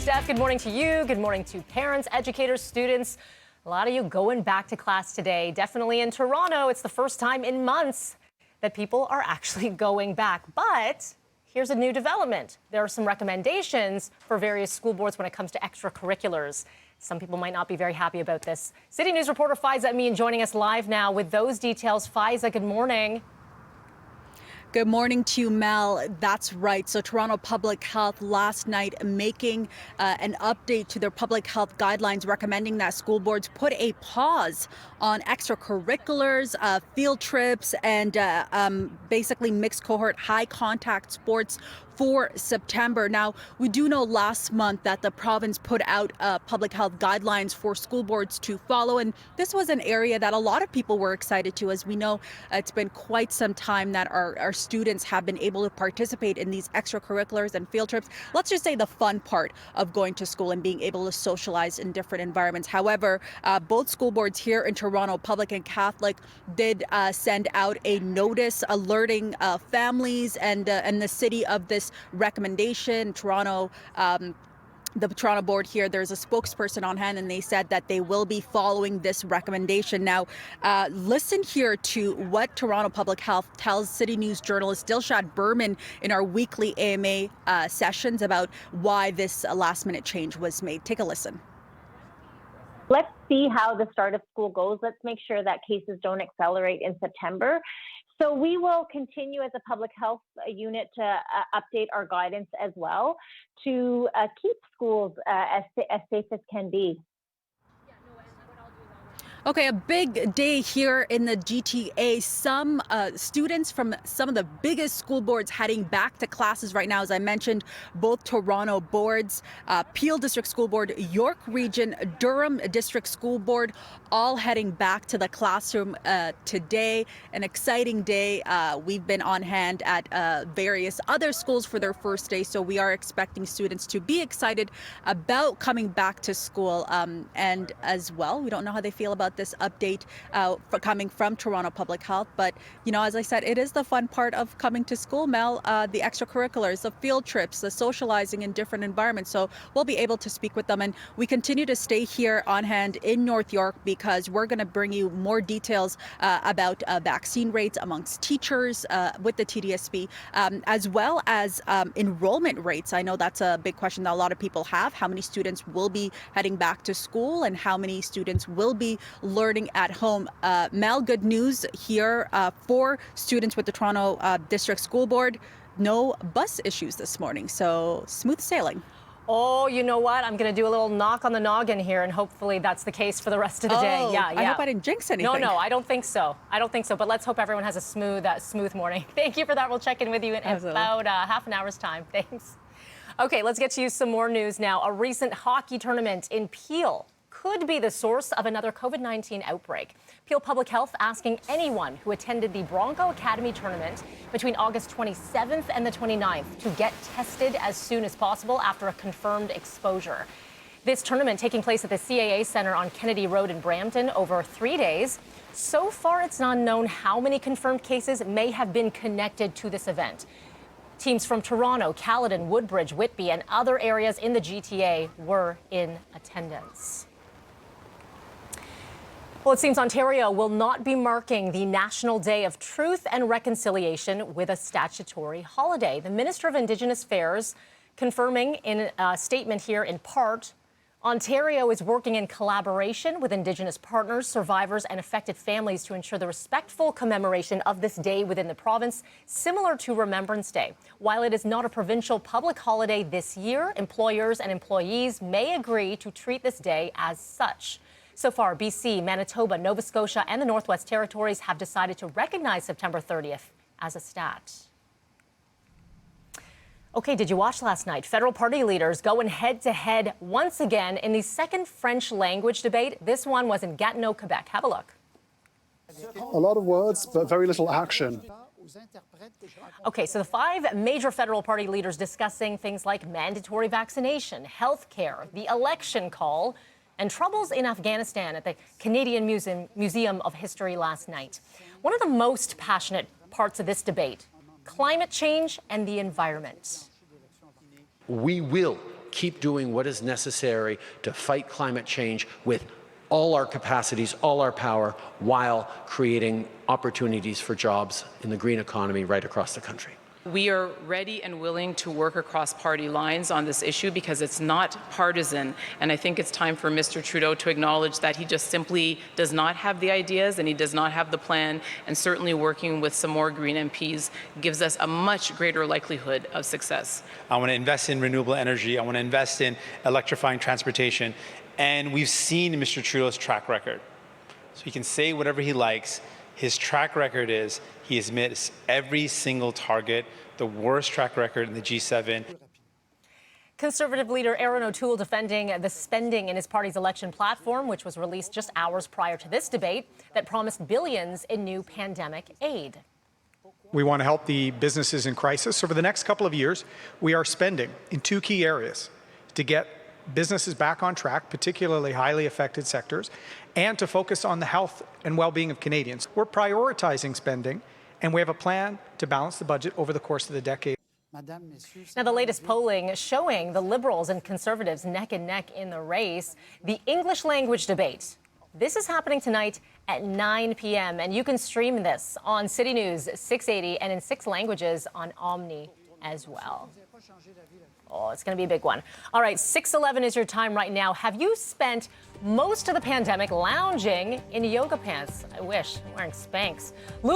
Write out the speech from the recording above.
Steph, good morning to you. Good morning to parents, educators, students. A lot of you going back to class today. Definitely in Toronto, it's the first time in months that people are actually going back. But here's a new development. There are some recommendations for various school boards when it comes to extracurriculars. Some people might not be very happy about this. City News reporter Faiza Amin joining us live now with those details. Faiza, good morning. Good morning to you, Mel. That's right. So Toronto Public Health last night making an update to their public health guidelines recommending that school boards put a pause on extracurriculars, field trips, and basically mixed cohort high contact sports for September. Now, we do know last month that the province put out public health guidelines for school boards to follow. And this was an area that a lot of people were excited to. As we know, it's been quite some time that our students have been able to participate in these extracurriculars and field trips. Let's just say the fun part of going to school and being able to socialize in different environments. However, both school boards here in Toronto, Public and Catholic, did send out a notice alerting families and the city of this recommendation. The Toronto board here, there's a spokesperson on hand, and they said that they will be following this recommendation. Now, listen here to what Toronto Public Health tells City News journalist Dilshad Berman in our weekly AMA sessions about why this last-minute change was made. Take a listen. Let's see how the start of school goes. Let's make sure that cases don't accelerate in September. So we will continue as a public health unit to update our guidance as well to keep schools as safe as can be. Okay, a big day here in the GTA. Some students from some of the biggest school boards heading back to classes right now. As I mentioned, both Toronto boards, Peel District School Board, York Region, Durham District School Board, all heading back to the classroom today. An exciting day. We've been on hand at various other schools for their first day, so we are expecting students to be excited about coming back to school. And as well, we don't know how they feel about this update coming from Toronto Public Health. But, you know, as I said, it is the fun part of coming to school, Mel, the extracurriculars, the field trips, the socializing in different environments. So we'll be able to speak with them. And we continue to stay here on hand in North York because we're going to bring you more details about vaccine rates amongst teachers with the TDSP, as well as enrollment rates. I know that's a big question that a lot of people have. How many students will be heading back to school and how many students will be learning at home? Mel, good news here for students with the Toronto District School Board. No bus issues this morning, so smooth sailing. Oh, you know what? I'm going to do a little knock on the noggin here, and hopefully that's the case for the rest of the day. Yeah. I hope I didn't jinx anything. No, I don't think so. But let's hope everyone has a smooth morning. Thank you for that. We'll check in with you in about half an hour's time. Thanks. Okay, let's get to you some more news now. A recent hockey tournament in Peel could be the source of another COVID-19 outbreak. Peel Public Health asking anyone who attended the Bronco Academy tournament between August 27th and the 29th to get tested as soon as possible after a confirmed exposure. This tournament taking place at the CAA Centre on Kennedy Road in Brampton over 3 days. So far, it's not known how many confirmed cases may have been connected to this event. Teams from Toronto, Caledon, Woodbridge, Whitby, and other areas in the GTA were in attendance. Well, it seems Ontario will not be marking the National Day of Truth and Reconciliation with a statutory holiday. The Minister of Indigenous Affairs confirming in a statement here in part, Ontario is working in collaboration with Indigenous partners, survivors, and affected families to ensure the respectful commemoration of this day within the province, similar to Remembrance Day. While it is not a provincial public holiday this year, employers and employees may agree to treat this day as such. So far, BC, Manitoba, Nova Scotia, and the Northwest Territories have decided to recognize September 30th as a stat. Okay, did you watch last night? Federal party leaders going head-to-head once again in the second French language debate. This one was in Gatineau, Quebec. Have a look. A lot of words, but very little action. Okay, so the five major federal party leaders discussing things like mandatory vaccination, health care, the election call, and troubles in Afghanistan at the Canadian Museum of History last night. One of the most passionate parts of this debate, climate change and the environment. We will keep doing what is necessary to fight climate change with all our capacities, all our power, while creating opportunities for jobs in the green economy right across the country. We are ready and willing to work across party lines on this issue because it's not partisan. And I think it's time for Mr. Trudeau to acknowledge that he just simply does not have the ideas and he does not have the plan. And certainly working with some more Green MPs gives us a much greater likelihood of success. I want to invest in renewable energy. I want to invest in electrifying transportation. And we've seen Mr. Trudeau's track record. So he can say whatever he likes. His track record is he has missed every single target, the worst track record in the G7. Conservative leader Aaron O'Toole defending the spending in his party's election platform, which was released just hours prior to this debate, that promised billions in new pandemic aid. We want to help the businesses in crisis. So for the next couple of years, we are spending in two key areas to get businesses back on track, particularly highly affected sectors, and to focus on the health and well-being of Canadians. We're prioritizing spending, and we have a plan to balance the budget over the course of the decade. Now, the latest polling showing the Liberals and Conservatives neck and neck in the race. The English language debate. This is happening tonight at 9 p.m., and you can stream this on CityNews 680 and in 6 languages on Omni as well. Oh, it's going to be a big one. All right, 6:11 is your time right now. Have you spent most of the pandemic lounging in yoga pants? I wish. I'm wearing Spanx.